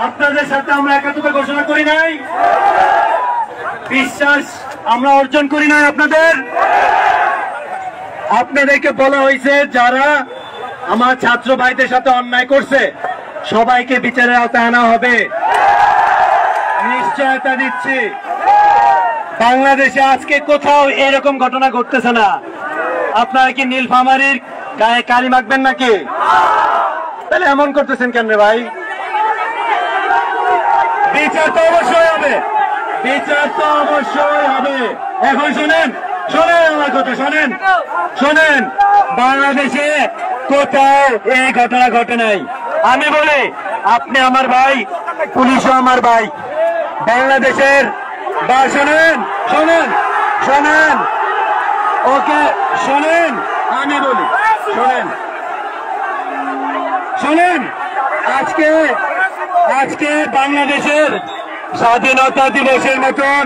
আপনাদের সাথে আমরা একাত্মতা ঘোষণা করি নাই, বিশ্বাস আমরা অর্জন করি নাই আপনাদেরকে বলা হয়েছে যারা আমার ছাত্র ভাইদের সাথে অন্যায় করছে সবাইকে বিচারের আওতায় আনা হবে। নিশ্চয়তা দিচ্ছি বাংলাদেশে আজকে কোথাও এরকম ঘটনা ঘটতেছে না। আপনারা কি নীলফামারীর গায়ে কালি মাখবেন নাকি? তাহলে এমন করতেছেন কেন রে ভাই? বিচার তো অবশ্যই হবে, বিচার তো অবশ্যই হবে। এখন শোনেন আমার কথা, শোনেন বাংলাদেশে কোথাও এই ঘটনা ঘটে নাই। আমি বলি আপনি আমার ভাই, পুলিশও আমার ভাই। বাংলাদেশের বা শোনেন ওকে শোনেন, আমি বলি শোনেন আজকে বাংলাদেশের স্বাধীনতা দিবসের মতন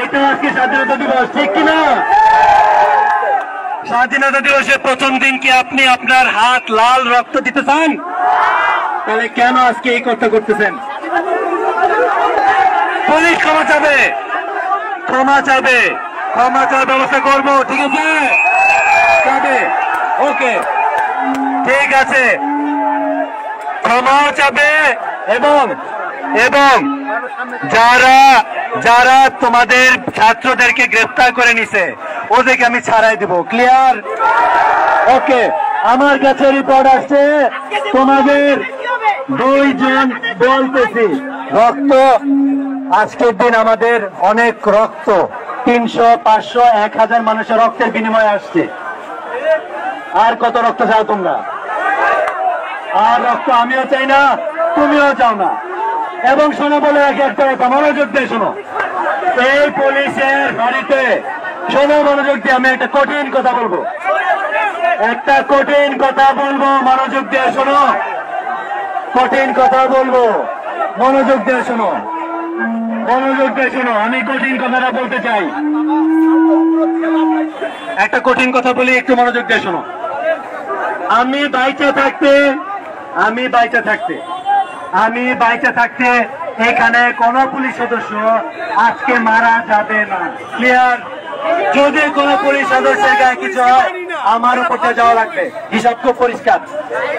এটা আজকে স্বাধীনতা দিবস, ঠিক কিনা? স্বাধীনতা দিবসের প্রথম দিন কি আপনি আপনার হাত লাল রক্ত দিতে চান? তাহলে কেন আজকে এই কথা করতেছেন? পুলিশ ক্ষমা চাবে ব্যবস্থা করবো, ঠিক আছে? ওকে ঠিক আছে, ক্ষমা চাবে। এবং যারা তোমাদের ছাত্রদেরকে গ্রেফতার করে নিছে ওদেরকে আমি ছাড়াই দেব। ক্লিয়ার? ওকে। আমার কাছে রিপোর্ট আসছে তোমাদের 2 জন বলতেছি রক্ত, আজকের দিন আমাদের অনেক রক্ত, 300, 500, 1000 মানুষের রক্তের বিনিময়ে আসছে। আর কত রক্ত চাও তোমরা? আর রক্ত আমিও চাই না, তুমিও চাও না। এবং শোনো, বলে রাখি একটা কথা, মনোযোগ দিয়ে শোনো। এই পুলিশের বাড়িতে মনোযোগ দিয়ে আমি একটা কঠিন কথা বলবো, মনোযোগ দিয়ে শোনো, কঠিন কথা বলবো, মনোযোগ দিয়ে শোনো। আমি কঠিন কথাটা বলতে চাই, একটা কঠিন কথা বলি, একটু মনোযোগ দিয়ে শোনো। আমি বাইচা থাকতে এখানে কোন পুলিশ সদস্য আজকে মারা যাবে না। ক্লিয়ার? যদি কোন পুলিশ সদস্যের গায়ে কিছু হয় আমার উপর যাওয়া লাগবে, হিসাব খুব পরিষ্কার।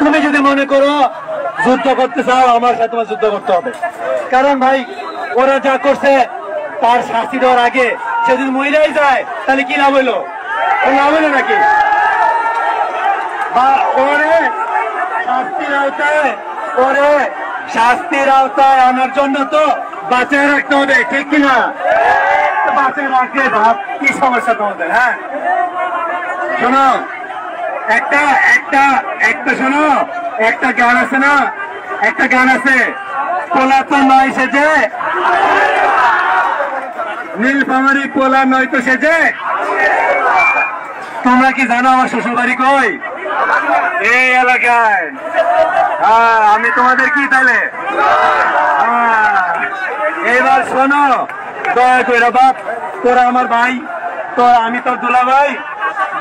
তুমি যদি মনে করো যুদ্ধ করতে চাও, আমার সাথে তোমার যুদ্ধ করতে হবে। কারণ ভাই ওরা যা করছে তার শাস্তি দেওয়ার আগে সে যদি মহিলাই যায় তাহলে কি লাভ হইলো? নাকি? বা ওরে শাস্তির আওতায় আনার জন্য তো বাঁচিয়ে রাখতে হবে, ঠিক কিনা? বাঁচিয়ে রাখলে ভাব কি সমস্যা তোমাদের? হ্যাঁ শোনো, শোনো, একটা গান আছে না, পোলা তো নয় সেজে, নীলফামারী পোলা নয় তো সেজে। তোমরা কি জানো আমার শ্বশুর বাড়ি কই? এই এলাকায়। আমি তোমাদের কি তাহলে? এবার শোনো, দয়া করে বাপ, তোরা আমার ভাই, আমি তোর দুলা ভাই,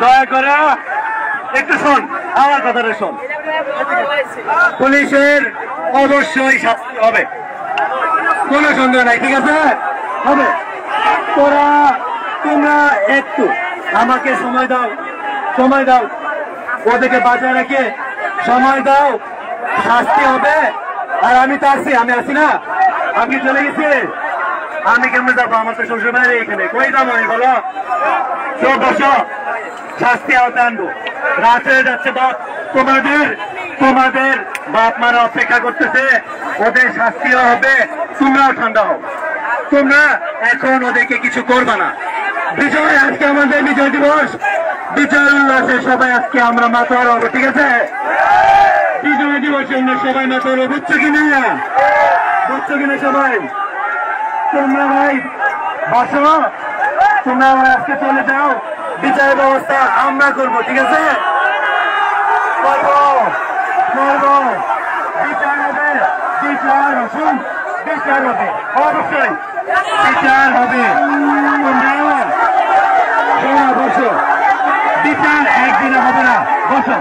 দয়া করে একটু শোন, আমার কথাটা শোন। পুলিশের অবশ্যই শাস্তি হবে, কোনো সন্দেহ নাই, ঠিক আছে? হবে। তোমরা একটু আমাকে সময় দাও, ওদেরকে বাঁচায় রেখে সময় দাও, শাস্তি হবে। আর আমি তো আছি না, আমি চলে গেছি, আমি কেমনে যাবো? আমার তো শ্বশুর বাড়ি এখানে, কই যাবো আমি বলো? সব বসো, শাস্তি আওতায় আনবো। রাত হয়ে যাচ্ছে বাপ, তোমাদের বাপ মারা অপেক্ষা করতেছে, ওদের শাস্তিও হবে, তোমরাও ঠান্ডা হও। তোমরা এখন ওদেরকে কিছু করবে না। আজকে আমাদের বিজয় দিবস, বিজয় উল্লাসে সবাই আজকে আমরা মাতোয়ার হবো, ঠিক আছে? বিজয় দিবসে আমরা সবাই মাতোয়ার হবো, বুঝছো কিনা সবাই? তোমরা ভাই বসো, তোমরা আজকে চলে যাও, বিচার ব্যবস্থা আমরা করবো, ঠিক আছে? করবো, বিচার হবে, অবশ্যই বিচার হবে। তোমরা বসো, বিচার একদিনে হবে না, বসো।